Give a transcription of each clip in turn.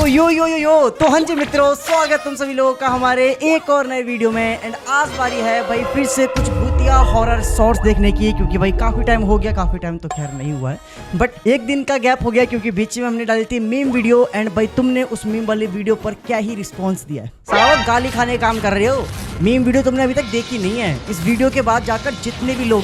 यो तो हाँ जी मित्रों, स्वागत तुम सभी लोगों का हमारे एक और नए वीडियो में। एंड आज बारी है भाई फिर से कुछ भूतिया हॉरर शॉर्ट्स देखने की, क्योंकि भाई काफ़ी टाइम हो गया। काफ़ी टाइम तो खैर नहीं हुआ है, बट एक दिन का गैप हो गया क्योंकि बीच में हमने डाली थी मीम वीडियो। एंड भाई तुमने उस मीम वाली वीडियो पर क्या ही रिस्पॉन्स दिया है। साहब गाली खाने का काम कर रहे हो। मीम वीडियो तुमने अभी तक देखी नहीं है। इस वीडियो के बाद जाकर जितने भी लोग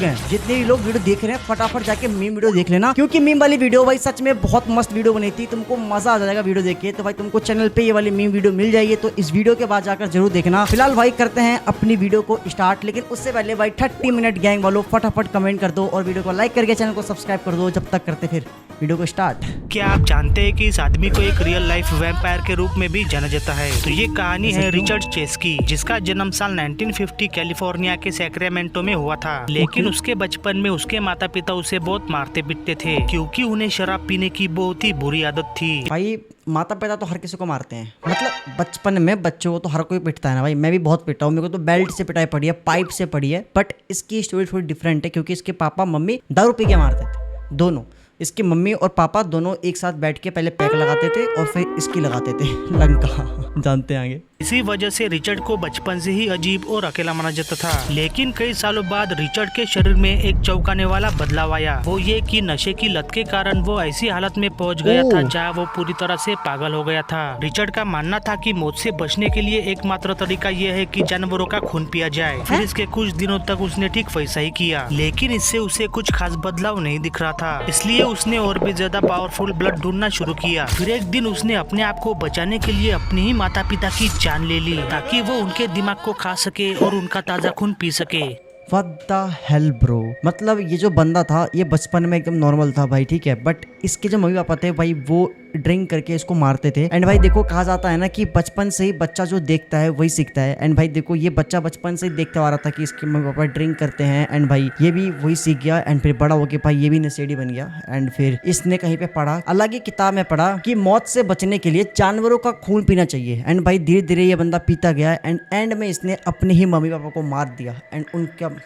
वीडियो देख रहे हैं, फटाफट जाके मीम वीडियो देख लेना, क्योंकि मीम वाली वीडियो भाई सच में बहुत मस्त वीडियो बनी थी। तुमको मजा आ जाएगा वीडियो देख के। तो भाई तुमको चैनल पे ये वाली मीम वीडियो मिल जाएगी, तो इस वीडियो के बाद जाकर जरूर देखना। फिलहाल भाई करते हैं अपनी वीडियो को स्टार्ट, लेकिन उससे पहले भाई 30 मिनट गैंग वालों फटाफट कमेंट कर दो और वीडियो को लाइक करके चैनल को सब्सक्राइब कर दो। जब तक करते फिर वीडियो को स्टार्ट। क्या आप जानते हैं कि इस आदमी को एक रियल लाइफ वैम्पायर के रूप में भी जाना जाता है? तो ये कहानी है रिचर्ड चेस की, जिसका जन्म साल 1950 कैलिफोर्निया के सैक्रामेंटो में हुआ था। लेकिन उसके बचपन में उसके माता पिता उसे बहुत मारते पीटते थे, क्योंकि उन्हें शराब पीने की बहुत ही बुरी आदत थी। भाई माता पिता तो हर किसी को मारते हैं, मतलब बचपन में बच्चों को तो हर कोई पिटता है ना भाई। मैं भी बहुत पिटा हूँ, मेरे को तो बेल्ट से पिटाई पड़ी है, पाइप से पड़ी है। बट इसकी स्टोरी थोड़ी डिफरेंट है, क्योंकि इसके पापा मम्मी दारू पी के मारते थे दोनों। इसकी मम्मी और पापा दोनों एक साथ बैठ के पहले पैक लगाते थे और फिर इसकी लगाते थे लंका। जानते हैं आगे। इसी वजह से रिचर्ड को बचपन से ही अजीब और अकेला माना जाता था। लेकिन कई सालों बाद रिचर्ड के शरीर में एक चौंकाने वाला बदलाव आया। वो ये कि नशे की लत के कारण वो ऐसी हालत में पहुंच गया था जहां वो पूरी तरह से पागल हो गया था। रिचर्ड का मानना था कि मौत से बचने के लिए एकमात्र तरीका ये है कि जानवरों का खून पिया जाए। फिर इसके कुछ दिनों तक उसने ठीक वैसा ही किया, लेकिन इससे उसे कुछ खास बदलाव नहीं दिख रहा था। इसलिए उसने और भी ज्यादा पावरफुल ब्लड ढूंढना शुरू किया। फिर एक दिन उसने अपने आप को बचाने के लिए अपने ही माता पिता की जान ले ली, ताकि वो उनके दिमाग को खा सके और उनका ताजा खून पी सके। What the hell bro? मतलब ये जो बंदा था ये बचपन में एकदम नॉर्मल था भाई, ठीक है। बट इसके जो मम्मी पापा थे भाई वो ड्रिंक करके इसको मारते थे। एंड भाई देखो, कहा जाता है ना कि बचपन से ही बच्चा जो देखता है वही सीखता है। एंड भाई देखो, ये बच्चा बचपन से ही देखता आ रहा था कि इसके मम्मी पापा ड्रिंक करते हैं। एंड भाई ये भी वही सीख गया। एंड फिर बड़ा होके भाई ये भी नशेड़ी बन गया। एंड फिर इसने कहीं पे पढ़ा, अलग ही किताब में पढ़ा कि मौत से बचने के लिए जानवरों का खून पीना चाहिए। एंड भाई धीरे धीरे ये बंदा पीता गया। एंड एंड में इसने अपने ही मम्मी पापा को मार दिया एंड उनका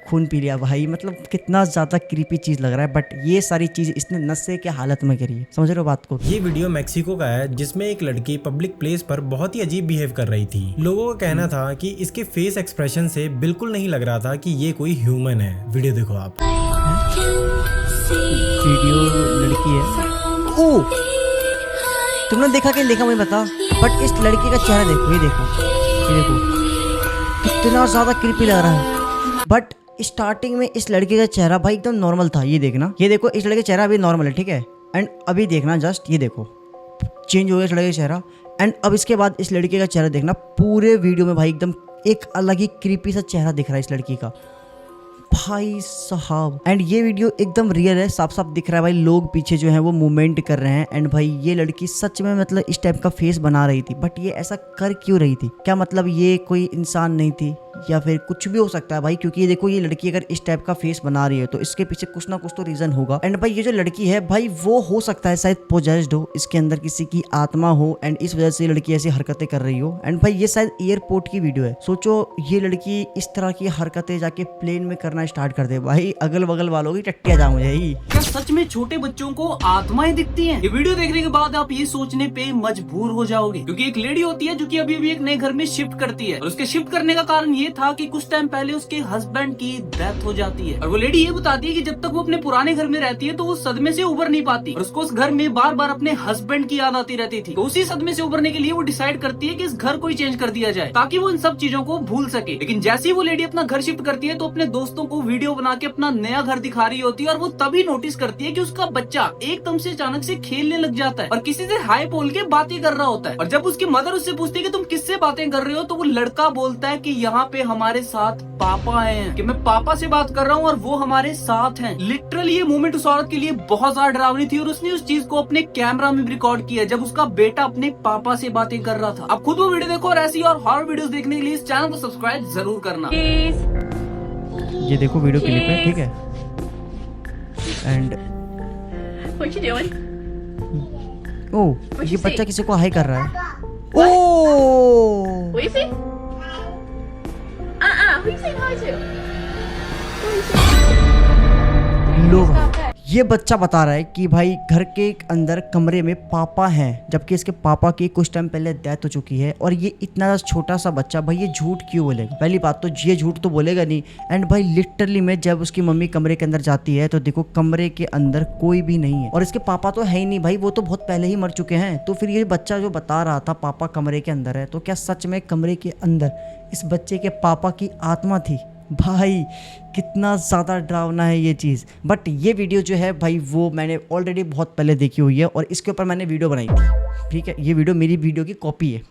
खून पी लिया भाई। मतलब कितना ज़्यादा क्रीपी चीज़ लग रहा है, बट ये सारी चीज़ इसने नशे के हालत में करी है। समझ रहे हो बात को? ये वीडियो मैक्सिको का है, जिसमें एक लड़की पब्लिक प्लेस पर बहुत ही अजीब बिहेव कर रही थी। लोगों का कहना था कि इसके फेस एक्सप्रेशन से बिल्कुल नहीं लग रहा था कि ये कोई ह्यूमन है। वीडियो देखो आप। वीडियो लड़की है। ओ तुमने देखा कि देखा मुझे बता, बट इस लड़की का चेहरा देखो, ये देखो कितना ज़्यादा क्रीपी लग रहा है। बट स्टार्टिंग में इस लड़के का चेहरा भाई एकदम नॉर्मल था। ये देखना, ये देखो, इस लड़के का चेहरा अभी नॉर्मल है, ठीक है। एंड अभी देखना जस्ट, ये देखो चेंज हो गया इस लड़के का चेहरा। एंड अब इसके बाद इस लड़के का चेहरा देखना, पूरे वीडियो में भाई एकदम एक अलग ही क्रीपी सा चेहरा दिख रहा है इस लड़की का भाई साहब। एंड ये वीडियो एकदम रियल है, साफ साफ दिख रहा है भाई लोग पीछे जो है वो मूवमेंट कर रहे हैं। एंड भाई ये लड़की सच में मतलब इस टाइप का फेस बना रही थी, बट ये ऐसा कर क्यों रही थी? क्या मतलब ये कोई इंसान नहीं थी या फिर कुछ भी हो सकता है भाई? क्योंकि ये देखो, ये लड़की अगर इस टाइप का फेस बना रही है तो इसके पीछे कुछ ना कुछ तो रीजन होगा। एंड भाई ये जो लड़की है भाई वो हो सकता है शायद पोजेस्ड हो, इसके अंदर किसी की आत्मा हो, एंड इस वजह से लड़की ऐसी हरकतें कर रही हो। एंड भाई ये शायद एयरपोर्ट की वीडियो है। सोचो ये लड़की इस तरह की हरकतें जाके प्लेन में करना स्टार्ट कर दे भाई, अगल बगल वालों की टट्टियां जाम हो जाएगी। क्या सच में छोटे बच्चों को आत्माएं दिखती हैं? ये वीडियो देखने के बाद आप ये सोचने पे मजबूर हो जाओगे, क्योंकि एक लेडी होती है जो कि अभी एक नए घर में शिफ्ट करती है, और उसके शिफ्ट करने का कारण ये था कि कुछ टाइम पहले उसके हस्बैंड की डेथ हो जाती है। और वो लेडी ये बताती है कि जब तक वो अपने पुराने घर में रहती है तो वो सदमे से उबर नहीं पाती, और उसको उस घर में बार बार अपने हस्बैंड की याद आती रहती थी। तो उसी सदमे से उबरने के लिए वो डिसाइड करती है कि इस घर को ही चेंज कर दिया जाए, ताकि वो इन सब चीजों को भूल सके। लेकिन जैसे ही वो लेडी अपना घर शिफ्ट करती है तो अपने दोस्तों को वीडियो बना के अपना नया घर दिखा रही होती है, और वो तभी नोटिस करती है कि उसका बच्चा एकदम से अचानक से खेलने लग जाता है और किसी से हाय बोल के बातें कर रहा होता है। और जब उसकी मदर उससे पूछती है कि तुम किससे बातें कर रहे हो, तो वो लड़का बोलता है कि यहाँ पे हमारे साथ पापा हैं, कि मैं पापा से बात कर रहा हूँ और वो हमारे साथ हैं। लिटरली ये मोमेंट उस औरत के लिए बहुत ज्यादा डरावनी थी, और उसने उस चीज को अपने कैमरा में रिकॉर्ड किया जब उसका बेटा अपने पापा से बातें कर रहा था। अब खुद वो वीडियो देखो, और ऐसी और हॉरर वीडियोस देखने के लिए इस चैनल को सब्सक्राइब जरूर करना। ये देखो वीडियो क्लिप है, ठीक है। And What you doing? ये बच्चा किसी को हाई कर रहा है। ओ What you see? Who you saying hi to? Who you saying? लोग ये बच्चा बता रहा है कि भाई घर के अंदर कमरे में पापा हैं, जबकि इसके पापा की कुछ टाइम पहले डेथ हो चुकी है। और ये इतना छोटा सा बच्चा भाई ये झूठ क्यों बोलेगा? पहली बात तो ये झूठ तो बोलेगा नहीं। एंड भाई लिटरली में जब उसकी मम्मी कमरे के अंदर जाती है तो देखो कमरे के अंदर कोई भी नहीं है, और इसके पापा तो है ही नहीं भाई, वो तो बहुत पहले ही मर चुके हैं। तो फिर ये बच्चा जो बता रहा था पापा कमरे के अंदर है, तो क्या सच में कमरे के अंदर इस बच्चे के पापा की आत्मा थी? भाई कितना ज़्यादा डरावना है ये चीज़। बट ये वीडियो जो है भाई वो मैंने ऑलरेडी बहुत पहले देखी हुई है और इसके ऊपर मैंने वीडियो बनाई थी, ठीक है। ये वीडियो मेरी वीडियो की कॉपी है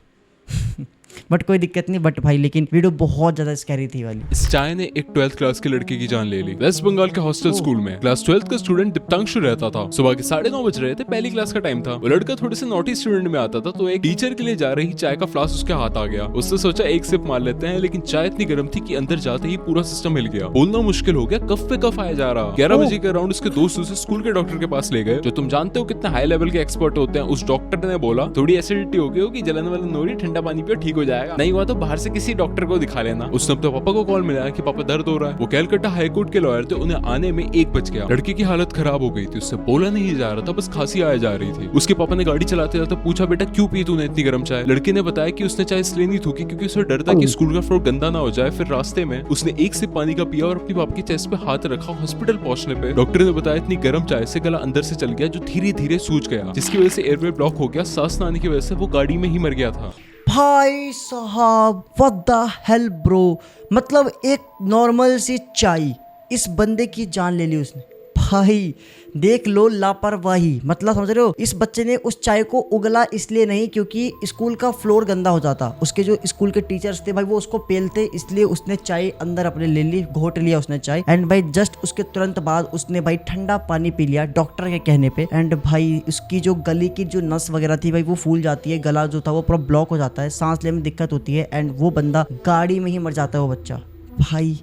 बट कोई दिक्कत नहीं। बट भाई लेकिन वीडियो बहुत ज्यादा स्कैरी थी वाली। इस चाय ने एक 12th क्लास के लड़के की जान ले ली। वेस्ट बंगाल के हॉस्टल स्कूल में क्लास 12th का स्टूडेंट दीप्तांशु रहता था। सुबह के 9:30 बज रहे थे, पहली क्लास का टाइम था। वो लड़का थोड़े से नॉटी स्टूडेंट में आता था, तो एक टीचर के लिए जा रही चाय का फ्लास्क उसके हाथ आ गया। उसने सोचा एक सिप मार लेते हैं, लेकिन चाय इतनी गर्म थी कि अंदर जाते ही पूरा सिस्टम हिल गया। बोलना मुश्किल हो गया, कफ पे कफ आया जा रहा। 11 बजे के अराउंड उसके दोस्त उसे स्कूल के डॉक्टर के पास ले गए, जो तुम जानते हो कितने हाई लेवल के एक्सपर्ट होते हैं। उस डॉक्टर ने बोला थोड़ी एसिडिटी हो गई होगी, जलन वाला नोरी, ठंडा पानी पियो ठीक हो जाएगा, नहीं हुआ तो बाहर से किसी डॉक्टर को दिखा लेना। उसने अपने पापा को कॉल मिलाया कि पापा दर्द हो रहा है। वो कैलकाटा हाई कोर्ट के लॉयर थे, उन्हें आने में 1 बज गया। लड़के की हालत खराब हो गई थी, उससे बोला नहीं जा रहा था, बस खांसी आया जा रही थी। उसके पापा ने गाड़ी चलाते जाते पूछा बेटा क्यों पी तूने इतनी गर्म चाय? लड़के ने बताया कि उसने चाय इसलिए नहीं थूकी क्योंकि उसे डर था कि स्कूल का फ्लोर गंदा ना हो जाए। फिर रास्ते में उसने 1 सिप पानी का पिया और अपनी पापा की चेस्ट पे हाथ रखा। हॉस्पिटल पहुंचने पे डॉक्टर ने बताया इतनी गर्म चाय से गला अंदर से चल गया, जो धीरे धीरे सूज गया, जिसकी वजह से एयरवे ब्लॉक हो गया। सांस ना आने की वजह से वो गाड़ी में ही मर गया था। भाई साहब व्हाट द हेल ब्रो, मतलब एक नॉर्मल सी चाय इस बंदे की जान ले ली उसने। भाई देख लो लापरवाही, मतलब समझ रहे हो। इस बच्चे ने उस चाय को उगला इसलिए नहीं क्योंकि स्कूल का फ्लोर गंदा हो जाता। उसके जो स्कूल के टीचर्स थे भाई वो उसको पेलते, इसलिए उसने चाय अंदर अपने ले ली, घोट लिया उसने चाय। एंड भाई जस्ट उसके तुरंत बाद उसने भाई ठंडा पानी पी लिया डॉक्टर के कहने पे। एंड भाई उसकी जो गले की जो नस वगैरह थी भाई वो फूल जाती है, गला जो था वो पूरा ब्लॉक हो जाता है, सांस लेने में दिक्कत होती है। एंड वो बंदा गाड़ी में ही मर जाता है वो बच्चा। भाई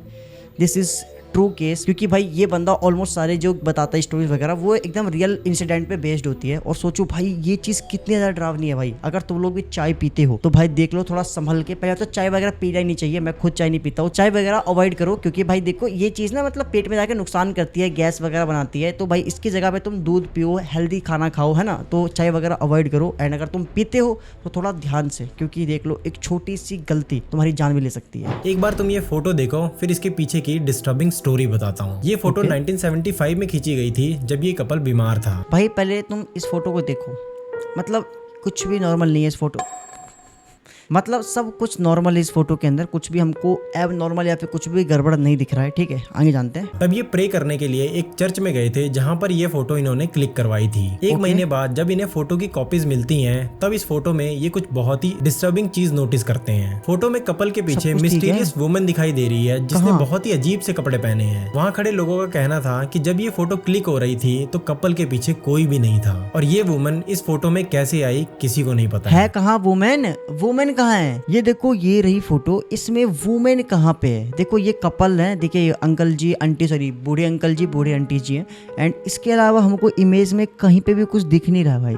दिस इज ट्रू केस, क्योंकि भाई ये बंदा ऑलमोस्ट सारे जो बताता है स्टोरीज वगैरह वो एकदम रियल इंसिडेंट पे बेस्ड होती है। और सोचो भाई ये चीज़ कितनी ज़्यादा डरावनी है भाई। अगर तुम लोग भी चाय पीते हो तो भाई देख लो थोड़ा संभल के। पहले तो चाय वगैरह पीना ही नहीं चाहिए, मैं खुद चाय नहीं पीता हूँ। चाय वगैरह अवॉइड करो, क्योंकि भाई देखो ये चीज़ ना मतलब पेट में जाकर नुकसान करती है, गैस वगैरह बनाती है। तो भाई इसकी जगह पे तुम दूध पियो, हेल्दी खाना खाओ, है ना। तो चाय वगैरह अवॉइड करो। एंड अगर तुम पीते हो तो थोड़ा ध्यान से, क्योंकि देख लो एक छोटी सी गलती तुम्हारी जान भी ले सकती है। एक बार तुम ये फोटो देखो, फिर इसके पीछे की डिस्टर्बिंग स्टोरी बताता हूँ। ये फोटो 1975 में खींची गई थी जब ये कपल बीमार था। भाई पहले तुम इस फोटो को देखो, मतलब कुछ भी नॉर्मल नहीं है इस फोटो, मतलब सब कुछ नॉर्मल है इस फोटो के अंदर, कुछ भी हमको एब नॉर्मल या फिर कुछ भी गड़बड़ नहीं दिख रहा है, ठीक है। आगे जानते हैं। तब ये प्रे करने के लिए एक चर्च में गए थे जहाँ पर ये फोटो इन्होंने क्लिक करवाई थी। एक महीने बाद जब इन्हें फोटो की कॉपीज मिलती हैं, तब इस फोटो में ये कुछ बहुत ही डिस्टर्बिंग चीज नोटिस करते हैं। फोटो में कपल के पीछे मिस्टीरियस वुमन दिखाई दे रही है जिसने बहुत ही अजीब से कपड़े पहने हैं। वहाँ खड़े लोगों का कहना था कि जब ये फोटो क्लिक हो रही थी तो कपल के पीछे कोई भी नहीं था, और ये वुमन इस फोटो में कैसे आई किसी को नहीं पता है। कहाँ वुमेन? वुमेन कहाँ है? ये देखो ये रही फोटो, इसमें वुमेन कहाँ पे है? देखो ये कपल है, देखिए अंकल जी आंटी, सॉरी बूढ़े अंकल जी बूढ़े आंटी जी हैं। एंड इसके अलावा हमको इमेज में कहीं पे भी कुछ दिख नहीं रहा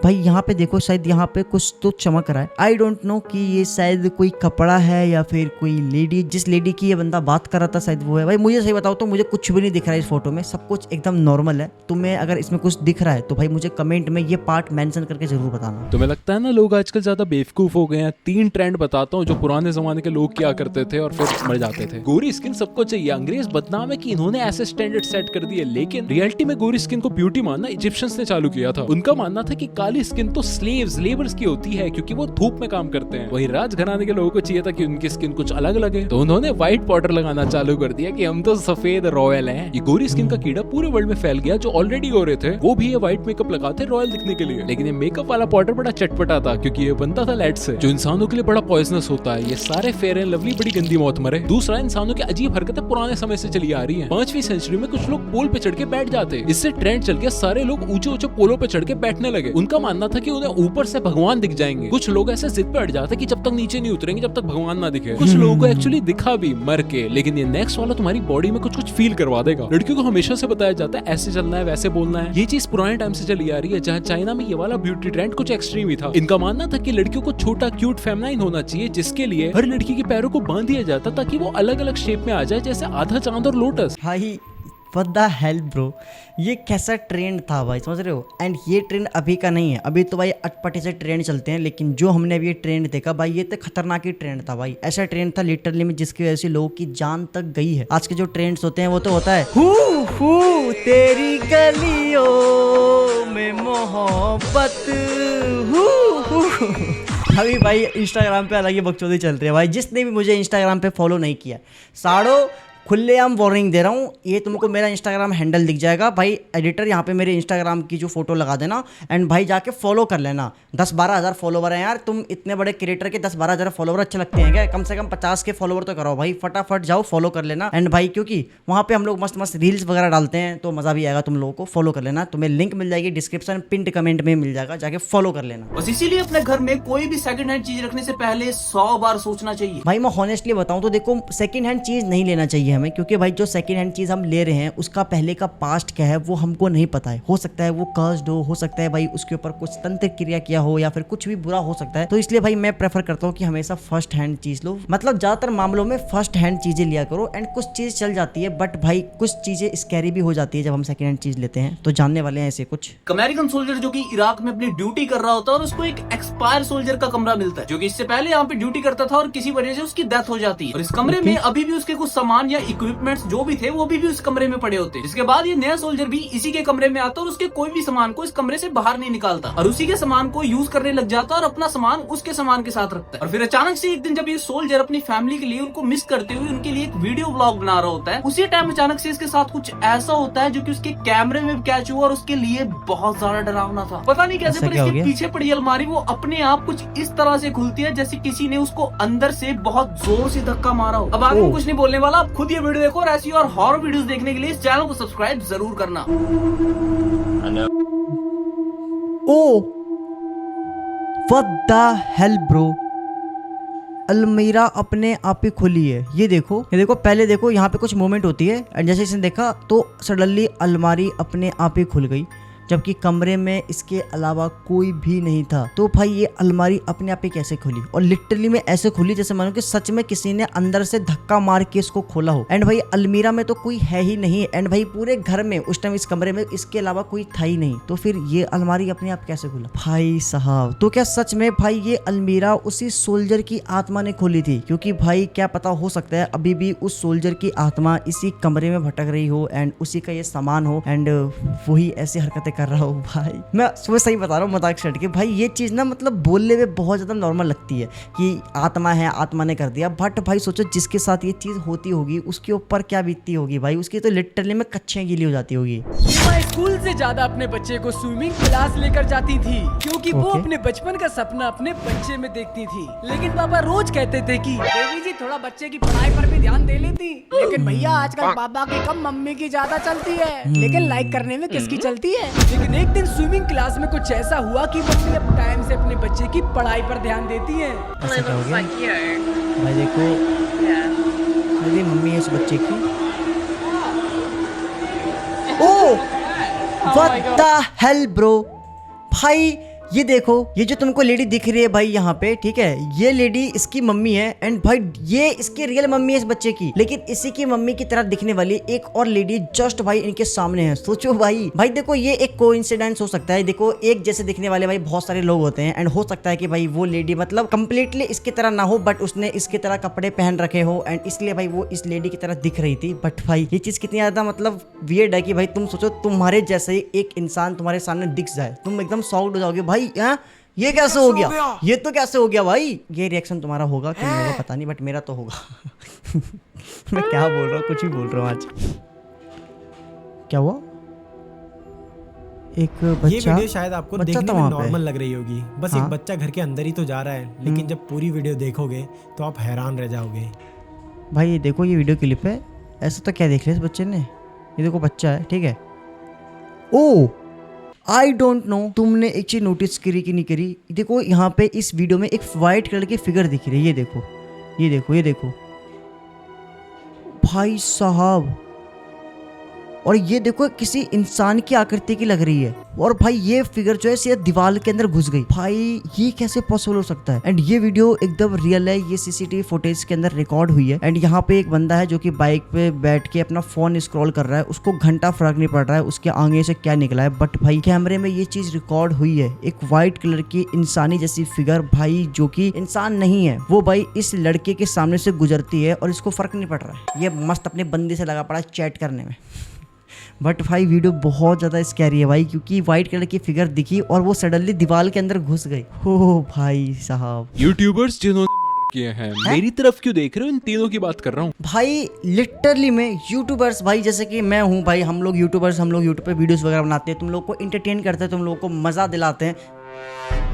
भाई यहाँ पे देखो शायद यहाँ पे कुछ तो चमक रहा है। आई डोंट नो कि ये शायद कोई कपड़ा है या फिर कोई लेडी, जिस लेडी की ये बंदा बात कर रहा था शायद वो है। भाई मुझे सही बताओ तो मुझे कुछ भी नहीं दिख रहा है इस फोटो में, सब कुछ एकदम नॉर्मल है। तुम्हें अगर इसमें कुछ दिख रहा है तो भाई मुझे कमेंट में ये पार्ट मेंशन करके जरूर बताना। तुम्हें लगता है ना लोग आजकल ज्यादा बेवकूफ हो गए हैं? 3 ट्रेंड बताता हूँ जो पुराने जमाने के लोग क्या करते थे और फिर मर जाते थे। गोरी स्किन सबको चाहिए, अंग्रेज बदनाम है कि इन्होंने ऐसे स्टैंडर्ड सेट कर दिए, लेकिन रियलिटी में गोरी स्किन को ब्यूटी मानना इजिप्शियंस ने चालू किया था। उनका मानना था कि काली स्किन तो लेबर्स की होती है क्योंकि वो धूप में काम करते हैं। वही राजघराने के लोगों को चाहिए था कि उनकी स्किन कुछ अलग लगे, तो उन्होंने व्हाइट पाउडर लगाना चालू कर दिया कि हम तो सफेद रॉयल हैं। ये गोरी स्किन का कीड़ा पूरे वर्ल्ड में फैल गया। जो ऑलरेडी गोरे थे वो भी ये व्हाइट मेकअप लगाते रॉयल दिखने के लिए, लेकिन ये मेकअप वाला पाउडर बड़ा चटपटा था क्योंकि ये बनता था लेड से, जो इंसानों के लिए बड़ा पॉइजनस होता है। ये सारे फेयर एंड लवली बड़ी गंदी मौत मरे। दूसरा, इंसानों की अजीब हरकतें पुराने समय से चली आ रही है। 5वीं सेंचुरी में कुछ लोग पोल पे चढ़ के बैठ जाते, इससे ट्रेंड चल गया, सारे लोग ऊंचे ऊंचे पोलों पे चढ़ के बैठने लगे। उनका मानना था कि उन्हें ऊपर से भगवान दिख जाएंगे। कुछ लोग ऐसे जिद पे अड़ जाते कि जब तक नीचे नहीं उतरेंगे जब तक भगवान ना दिखे। कुछ लोगों को एक्चुअली दिखा भी मर के, लेकिन ये नेक्स्ट वाला तुम्हारी बॉडी में कुछ कुछ फील करवा देगा। लड़कियों को हमेशा से बताया जाता है ऐसे चलना है वैसे बोलना है। ये चीज पुराने टाइम से चली आ रही है, जहाँ चाइना में ये वाला ब्यूटी ट्रेंड कुछ एक्सट्रीम ही था। इनका मानना था कि लड़कियों को छोटा क्यूट फेमिनाइन होना चाहिए, जिसके लिए हर लड़की के पैरों को बांध दिया जाता ताकि वो अलग अलग शेप में आ जाए, जैसे आधा चांद और लोटस। भाई व्हाट द हेल ब्रो, ये कैसा ट्रेंड था भाई, समझ रहे हो। एंड ये ट्रेंड अभी का नहीं है, अभी तो भाई अटपटे से ट्रेंड चलते हैं, लेकिन जो हमने अभी ये ट्रेंड देखा भाई, ये तो खतरनाक ही ट्रेंड था भाई। ऐसा ट्रेंड था लिटरली में जिसकी वजह से लोगों की जान तक गई है। आज के जो ट्रेंड्स होते हैं वो तो होता है हू तेरी गलियों में मोहब्बत हू। अभी भाई इंस्टाग्राम पे अलग ही बकचोदी चल रही है भाई। जिसने भी मुझे इंस्टाग्राम पे फॉलो नहीं किया, साड़ो खुलेआम वार्निंग दे रहा हूँ, ये तुमको मेरा इंस्टाग्राम हैंडल दिख जाएगा भाई। एडिटर यहाँ पे मेरे इंस्टाग्राम की जो फोटो लगा देना एंड भाई जाके फॉलो कर लेना। 10-12 हज़ार फॉलोवर हैं यार, तुम इतने बड़े क्रिएटर के 10-12 हज़ार फॉलोवर अच्छे लगते हैं क्या? कम से कम 50 के फॉलोवर तो करो भाई, फटाफट जाओ फॉलो कर लेना। एंड भाई क्योंकि वहाँ पे हम लोग मस्त मस्त रील्स वगैरह डालते हैं तो मज़ा भी आएगा, तुम लोगों को फॉलो कर लेना। तुम्हें लिंक मिल जाएगी डिस्क्रिप्शन पिंड कमेंट में मिल जाएगा, जाके फॉलो कर लेना। बस इसीलिए अपने घर में कोई भी सेकंड हैंड चीज रखने से पहले 100 बार सोचना चाहिए। भाई मैं हॉनेस्टली बताऊं तो देखो, सेकंड हैंड चीज़ नहीं लेना चाहिए हमें, क्योंकि भाई जो सेकंड हैंड चीज़ हम ले रहे हैं उसका पहले का पास्ट क्या है वो हमको नहीं पता है। हो सकता है वो कर्स्ड हो सकता है भाई उसके ऊपर कुछ तंत्र क्रिया किया हो, या फिर कुछ भी बुरा हो सकता है। तो इसलिए भाई मैं प्रेफर करता हूँ कि हमेशा फर्स्ट हैंड चीज़ लो, मतलब ज़्यादातर मामलों में फर्स्ट हैंड चीज़ें लिया करो। एंड कुछ चीज़ चल जाती है बट भाई कुछ चीज़ें स्कैरी भी हो जाती है जब हम सेकंड हैंड चीज़ लेते हैं, तो जानने वाले हैं ऐसे कुछ। अमेरिकन सोल्जर जो कि इराक में अपनी ड्यूटी कर रहा होता है और उसको एक एक्सपायर सोल्जर का कमरा मिलता है जो कि इससे पहले यहाँ पे ड्यूटी करता था और किसी वजह से उसकी डेथ हो जाती है। और इस कमरे में अभी भी उसके कुछ सामान या इक्विपमेंट्स जो भी थे वो भी उस कमरे में पड़े होते हैं। जिसके बाद ये नया सोल्जर भी इसी के कमरे में आता और उसके कोई भी सामान को इस कमरे से बाहर नहीं निकालता और उसी के सामान को यूज करने लग जाता और अपना सामान उसके सामान के साथ रखता है। और फिर अचानक से एक दिन जब ये सोल्जर अपनी फैमिली के लिए उनको मिस करते हुए उनके लिए एक वीडियो ब्लॉग बना रहा होता है, उसी टाइम अचानक से इसके साथ कुछ ऐसा होता है जो कि उसके कैमरे में कैच हुआ और उसके लिए बहुत ज्यादा डरावना था। पता नहीं कैसे पर इसके पीछे पड़ी अलमारी वो अपने आप कुछ इस तरह से खुलती है जैसे किसी ने उसको अंदर से बहुत जोर से धक्का मारा हो। अब आगे मैं कुछ नहीं बोलने वाला, आप खुद ये वीडियो देखो और ऐसी और हॉरर वीडियोस देखने के लिए इस चैनल को सब्सक्राइब जरूर करना। Oh what the hell bro, अलमीरा अपने आप ही खुली है। ये देखो पहले देखो यहाँ पे कुछ मूवमेंट होती है एंड जैसे इसने देखा तो सडनली अलमारी अपने आप ही खुल गई, जबकि कमरे में इसके अलावा कोई भी नहीं था। तो भाई ये अलमारी अपने आप ही कैसे खुली? और लिटरली में ऐसे खुली जैसे मानो कि सच में किसी ने अंदर से धक्का मार के इसको खोला हो। एंड भाई अलमीरा में तो कोई है ही नहीं, एंड भाई पूरे घर में उस टाइम इस कमरे में इसके अलावा कोई था ही नहीं, तो फिर ये अलमारी अपने आप कैसे खुला भाई साहब? तो क्या सच में भाई ये अलमीरा उसी सोल्जर की आत्मा ने खोली थी? क्योंकि भाई क्या पता, हो सकता है अभी भी उस सोल्जर की आत्मा इसी कमरे में भटक रही हो एंड उसी का ये सामान हो एंड वही ऐसी हरकतें कर रहा हो। भाई मैं सुबह सही बता रहा हूँ मजाक छट के, भाई ये चीज़ ना मतलब बोलने में बहुत ज़्यादा नॉर्मल लगती है कि आत्मा है, आत्मा ने कर दिया, बट भाई सोचो जिसके साथ ये चीज़ होती होगी उसके ऊपर क्या बीतती होगी भाई, उसकी तो लिटरली में कच्चियाँ गीली हो जाती होगी। मैं स्कूल से ज्यादा अपने बच्चे को स्विमिंग क्लास लेकर जाती थी क्योंकि वो अपने बचपन का सपना अपने बच्चे में देखती थी। लेकिन पापा रोज कहते थे कि देवी जी थोड़ा बच्चे की पढ़ाई पर भी ध्यान दे लेती, लेकिन भैया आजकल पापा की कम मम्मी की ज्यादा चलती है, लेकिन लाइक करने में किसकी चलती है। लेकिन एक दिन स्विमिंग क्लास में कुछ ऐसा हुआ कि मम्मी अब टाइम से अपने बच्चे की पढ़ाई पर ध्यान देती है। ऐसा क्या हो गया? Like you. भाई देखो Yeah. मेरी मम्मी है इस बच्चे की। Oh what the hell bro, भाई ये देखो ये जो तुमको लेडी दिख रही है भाई यहाँ पे, ठीक है, ये लेडी इसकी मम्मी है एंड भाई ये इसकी रियल मम्मी है इस बच्चे की, लेकिन इसी की मम्मी की तरह दिखने वाली एक और लेडी जस्ट भाई इनके सामने है। सोचो भाई देखो ये एक कोइंसिडेंस हो सकता है। देखो एक जैसे दिखने वाले भाई बहुत सारे लोग होते हैं एंड हो सकता है कि भाई वो लेडी मतलब कंप्लीटली इसकी तरह ना हो बट उसने इसकी तरह कपड़े पहन रखे हो एंड इसलिए भाई वो इस लेडी की तरह दिख रही थी। बट भाई ये चीज कितनी ज्यादा मतलब वियर्ड है कि भाई तुम सोचो तुम्हारे जैसे ही एक इंसान तुम्हारे सामने दिख जाए, तुम एकदम शॉक्ड हो जाओगे भाई ये कैसे हो गया, ये तो कैसे हो गया भाई। ये रिएक्शन तुम्हारा होगा कि मेरा पता नहीं, बट मेरा तो होगा। मैं क्या बोल रहा हूँ, कुछ भी बोल रहा हूँ आज। क्या हुआ? एक ये बच्चा, वीडियो शायद आपको बच्चा देखने तो में वहाँ पे नॉर्मल लग रही होगी, बस हाँ। एक बच्चा घर के अंदर ही तो जा रहा है, लेकिन जब पूरी वीडियो देखोगे तो आप हैरान रह जाओगे। भाई ये देखो ये वीडियो क्लिप है, ऐसा तो क्या देख लिया इस बच्चे ने। ये देखो बच्चा है, ठीक है। ओ आई डोंट नो तुमने एक चीज नोटिस करी कि नहीं करी। देखो यहाँ पे इस वीडियो में एक वाइट कलर की फिगर दिख रही है, ये देखो ये देखो ये देखो भाई साहब, और ये देखो किसी इंसान की आकृति की लग रही है, और भाई ये फिगर जो है सीधे दीवार के अंदर घुस गई। भाई ये कैसे पॉसिबल हो सकता है? एंड ये वीडियो एकदम रियल है, ये सीसीटीवी फुटेज के अंदर रिकॉर्ड हुई है। एंड यहाँ पे एक बंदा है जो कि बाइक पे बैठ के अपना फोन स्क्रॉल कर रहा है, उसको घंटा फर्क नहीं पड़ रहा है उसके आगे से क्या निकला है, बट भाई कैमरे में ये चीज रिकॉर्ड हुई है। एक व्हाइट कलर की इंसानी जैसी फिगर भाई जो कि इंसान नहीं है, वो भाई इस लड़के के सामने से गुजरती है और इसको फर्क नहीं पड़ रहा है। ये मस्त अपने बंदे से लगा पड़ा है चैट करने में। बट भाई वीडियो बहुत ज़्यादा स्कैरी है भाई, क्योंकि व्हाइट कलर की फिगर दिखी और वो सडनली दीवार के अंदर घुस गई। हो भाई साहब, यूट्यूबर्स जिन्होंने मर्डर किए हैं, मेरी तरफ क्यों देख रहे हो? इन तीनों की बात कर रहा हूँ भाई लिटरली में यूट्यूबर्स भाई, जैसे कि मैं हूँ भाई, हम लोग यूट्यूबर्स, हम लोग यूट्यूब पे वीडियोस वगैरह बनाते हैं, तुम लोग को इंटरटेन करते हैं, तुम लोग को मज़ा दिलाते हैं,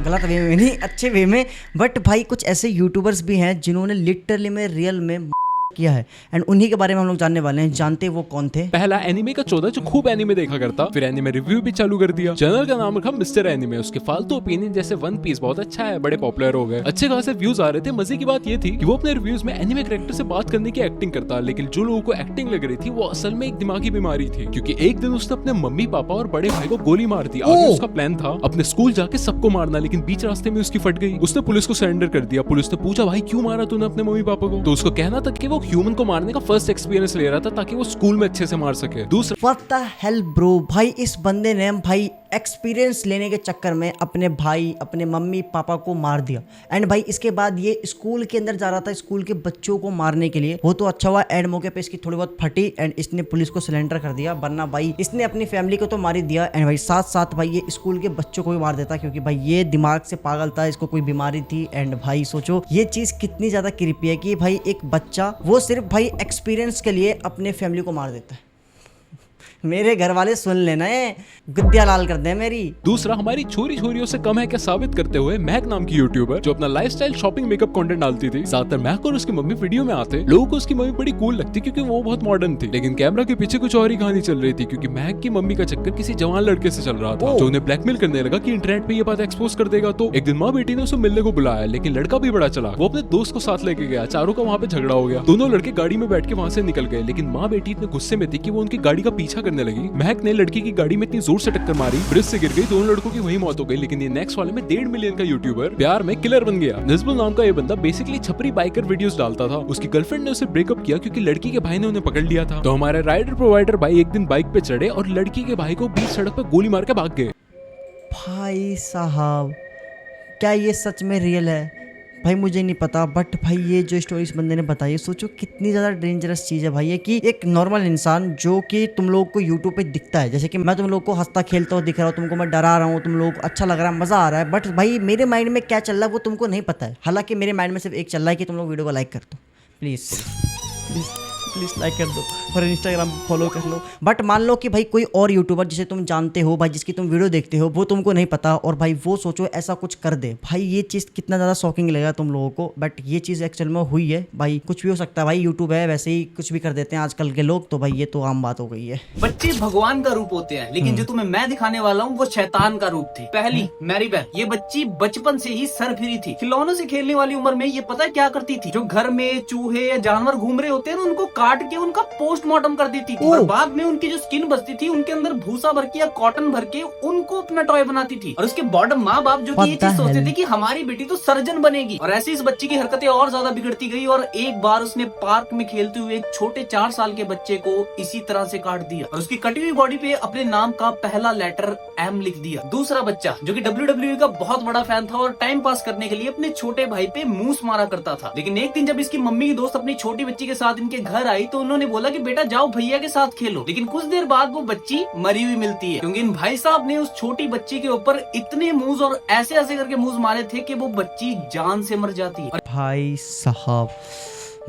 गलत वे में नहीं, अच्छे वे में। बट भाई कुछ ऐसे यूट्यूबर्स भी हैं जिन्होंने लिटरली में रियल में किया है, एंड उन्हीं के बारे में हम लोग जानने वाले हैं। जानते वो कौन थे? पहला एनिमे का 14 जो खूब एनिमे देखा करता, फिर एनिमे रिव्यू भी चालू कर दिया। चैनल का नाम रखा मिस्टर एनिमे। उसके फालतू ओपिनियन जैसे वन पीस बहुत अच्छा है, बड़े पॉपुलर हो गए, अच्छे खासे व्यूज आ रहे थे। मजे की बात ये थी कि वो अपने रिव्यूज में एनिमे कैरेक्टर से बात करने की एक्टिंग करता, लेकिन जो लोगों को एक्टिंग लग रही थी वो असल में एक दिमागी बीमारी थी, क्योंकि एक दिन उसने अपने मम्मी पापा और बड़े भाई को गोली मार दी। आगे उसका प्लान था अपने स्कूल जाके सबको मारना, लेकिन बीच रास्ते में उसकी फट गई। उसने पुलिस को सरेंडर कर दिया। पुलिस ने पूछा भाई क्यों मारा तूने अपने मम्मी पापा को? तो उसको कहना था कि वो ह्यूमन को मारने का फर्स्ट एक्सपीरियंस ले रहा था ताकि वो स्कूल में अच्छे से मार सके। दूसरा, व्हाट द हेल ब्रो, भाई इस बंदे ने भाई एक्सपीरियंस लेने के चक्कर में अपने भाई, अपने मम्मी पापा को मार दिया। एंड भाई इसके बाद ये स्कूल के अंदर जा रहा था स्कूल के बच्चों को मारने के लिए। वो तो अच्छा हुआ एंड मौके पे इसकी थोड़ी बहुत फटी एंड इसने पुलिस को सरेंडर कर दिया, वरना भाई इसने अपनी फैमिली को तो मार ही दिया, एंड भाई साथ साथ भाई ये स्कूल के बच्चों को भी मार देता, क्योंकि भाई ये दिमाग से पागल था, इसको कोई बीमारी थी। एंड भाई सोचो ये चीज कितनी ज्यादा क्रीपी है कि भाई एक बच्चा वो सिर्फ भाई एक्सपीरियंस के लिए अपने फैमिली को मार देता है। मेरे घर वाले सुन लेना है, गुद्दिया लाल कर दे मेरी। दूसरा, हमारी छोरी छोरियों से कम है क्या साबित करते हुए महक नाम की यूट्यूबर जो अपना लाइफस्टाइल शॉपिंग मेकअप कंटेंट डालती थी, ज्यादातर महक और उसकी मम्मी वीडियो में आते। लोगों को उसकी मम्मी बड़ी कूल लगती क्योंकि वो बहुत मॉडर्न थी, लेकिन कैमरा के पीछे कुछ और ही कहानी चल रही थी, क्योंकि महक की मम्मी का चक्कर किसी जवान लड़के से चल रहा था जो उन्हें ब्लैकमेल करने लगा कि इंटरनेट पे ये बात एक्सपोज कर देगा। तो एक दिन माँ बेटी ने उसे मिलने को बुलाया, लेकिन लड़का भी बड़ा चला, वो अपने दोस्त को साथ लेके गया। चारों का वहाँ पे झगड़ा हो गया, दोनों लड़के गाड़ी में बैठ के वहाँ से निकल गए, लेकिन माँ बेटी इतने गुस्से में थी कि वो उनकी गाड़ी का पीछा करने लगी। महक ने लड़की की गाड़ी में इतनी जोर से टक्कर मारी, ब्रिज से गिर गई, दोनों लड़कों की वही मौत हो गई। लेकिन ये नेक्स्ट वाले में 1.5 मिलियन का यूट्यूबर प्यार में किलर बन गया। निस्बुल नाम का ये बंदा बेसिकली छपरी बाइकर वीडियोस डालता था। उसकी गर्लफ्रेंड ने उसे ब्रेकअप किया क्योंकि लड़की के भाई ने उन्हें पकड़ लिया था। तो हमारे राइडर प्रोवाइडर भाई एक दिन बाइक पे चढ़े और लड़की के भाई को बीच सड़क पे गोली मार के भाग गए। भाई साहब क्या ये सच में रियल है? भाई मुझे नहीं पता, बट भाई ये जो स्टोरी इस बंदे ने बताई है, सोचो कितनी ज़्यादा डेंजरस चीज़ है भाई ये, कि एक नॉर्मल इंसान जो कि तुम लोग को यूट्यूब पे दिखता है, जैसे कि मैं तुम लोग को हंसता खेलता हुआ दिख रहा हूँ, तुमको मैं डरा रहा हूँ, तुम लोग को अच्छा लग रहा है, मज़ा आ रहा है, बट भाई मेरे माइंड में क्या चल रहा है वो तुमको नहीं पता है। हालांकि मेरे माइंड में सिर्फ एक चल रहा है कि तुम लोग वीडियो को लाइक कर दो, प्लीज़ प्लीज़ प्लीज़ लाइक कर दो और इंस्टाग्राम फॉलो कर लो। बट मान लो कि भाई कोई और यूट्यूबर जिसे तुम जानते हो भाई, जिसकी तुम वीडियो देखते हो, वो तुमको नहीं पता और भाई वो सोचो ऐसा कुछ कर दे, भाई ये चीज़ कितना ज़्यादा शॉकिंग लगेगा तुम लोगों को। बट ये चीज़ एक्चुअल में हुई है भाई, कुछ भी हो सकता है भाई, यूट्यूब है, वैसे ही कुछ भी कर देते हैं आजकल के लोग, तो भाई ये तो आम बात हो गई है। बच्चे भगवान का रूप होते हैं, लेकिन जो तुम्हें मैं दिखाने वाला हूँ वो शैतान का रूप थी। पहली मैरीबेल, ये बच्ची बचपन से ही सरफिरी थी। खिलौनों से खेलने वाली उम्र में ये पता है क्या करती थी? जो घर में चूहे या जानवर घूम रहे होते हैं उनको काट के उनका पोस्टमार्टम कर देती थी, और बाद में उनकी जो स्किन बचती थी उनके अंदर भूसा भर के या कॉटन भर के उनको अपना टॉय बनाती थी। और उसके बॉटम माँ बाप जो कि ये चीज सोचते थे कि हमारी बेटी तो सर्जन बनेगी, और ऐसे इस बच्ची की हरकतें और ज्यादा बिगड़ती गई। और एक बार उसने पार्क में खेलते हुए एक छोटे 4 साल के बच्चे को इसी तरह से काट दिया और उसकी कटी हुई बॉडी पे अपने नाम का पहला लेटर M लिख दिया। दूसरा बच्चा जो कि WWE का बहुत बड़ा फैन था और टाइम पास करने के लिए अपने छोटे भाई पे मूस मारा करता था, लेकिन एक दिन जब इसकी मम्मी की दोस्त अपनी छोटी बच्ची के साथ इनके घर आई तो उन्होंने बोला कि बेटा जाओ भैया के साथ खेलो। लेकिन कुछ देर बाद वो बच्ची मरी हुई मिलती है, क्योंकि इन भाई साहब ने उस छोटी बच्ची के ऊपर इतने मूज और ऐसे ऐसे करके मूज मारे थे कि वो बच्ची जान से मर जाती है। भाई साहब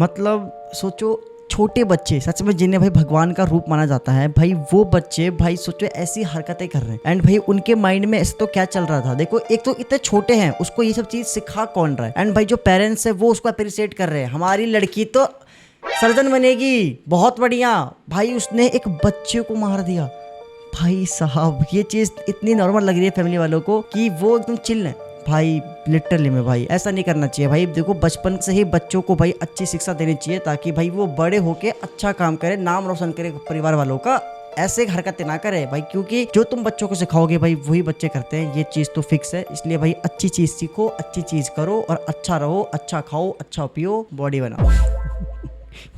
मतलब सोचो छोटे बच्चे सच में जिन्हें भाई भगवान का रूप माना जाता है, भाई वो बच्चे भाई सोचो ऐसी हरकतें कर रहे हैं, एंड भाई उनके माइंड में ऐसे तो क्या चल रहा था। देखो एक तो इतने छोटे हैं, उसको ये सब चीज सिखा कौन रहा है, एंड भाई जो पेरेंट्स है वो उसको अप्रिशिएट कर रहे हैं, हमारी लड़की तो सर्जन बनेगी, बहुत बढ़िया। भाई उसने एक बच्चे को मार दिया। भाई साहब ये चीज़ इतनी नॉर्मल लग रही है फैमिली वालों को कि वो एकदम चिल है। भाई लिटरली में भाई ऐसा नहीं करना चाहिए। भाई देखो बचपन से ही बच्चों को भाई अच्छी शिक्षा देनी चाहिए ताकि भाई वो बड़े होके अच्छा काम करे, नाम रोशन करे परिवार वालों का, ऐसे हरकतें ना करे भाई, क्योंकि जो तुम बच्चों को सिखाओगे भाई वही बच्चे करते हैं, ये चीज तो फिक्स है। इसलिए भाई अच्छी चीज सीखो, अच्छी चीज करो और अच्छा रहो, अच्छा खाओ, अच्छा पियो, बॉडी बनाओ।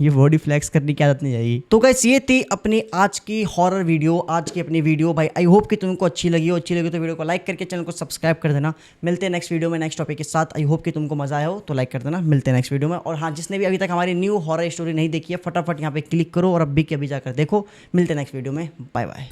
ये बॉडी फ्लेक्स करने की आदत नहीं आएगी। तो गाइस ये थी अपनी आज की हॉरर वीडियो, आज की अपनी वीडियो भाई। आई होप कि तुमको अच्छी लगी हो। अच्छी लगी तो वीडियो को लाइक करके चैनल को सब्सक्राइब कर देना। मिलते हैं नेक्स्ट वीडियो में नेक्स्ट टॉपिक के साथ। आई होप कि तुमको मजा आया हो तो लाइक कर देना। मिलते हैं नेक्स्ट वीडियो में। और हाँ, जिसने भी अभी तक हमारी न्यू हॉरर स्टोरी नहीं देखी है फटाफट यहाँ पे क्लिक करो और अभी के अभी जाकर देखो। मिलते हैं नेक्स्ट वीडियो में। Bye bye.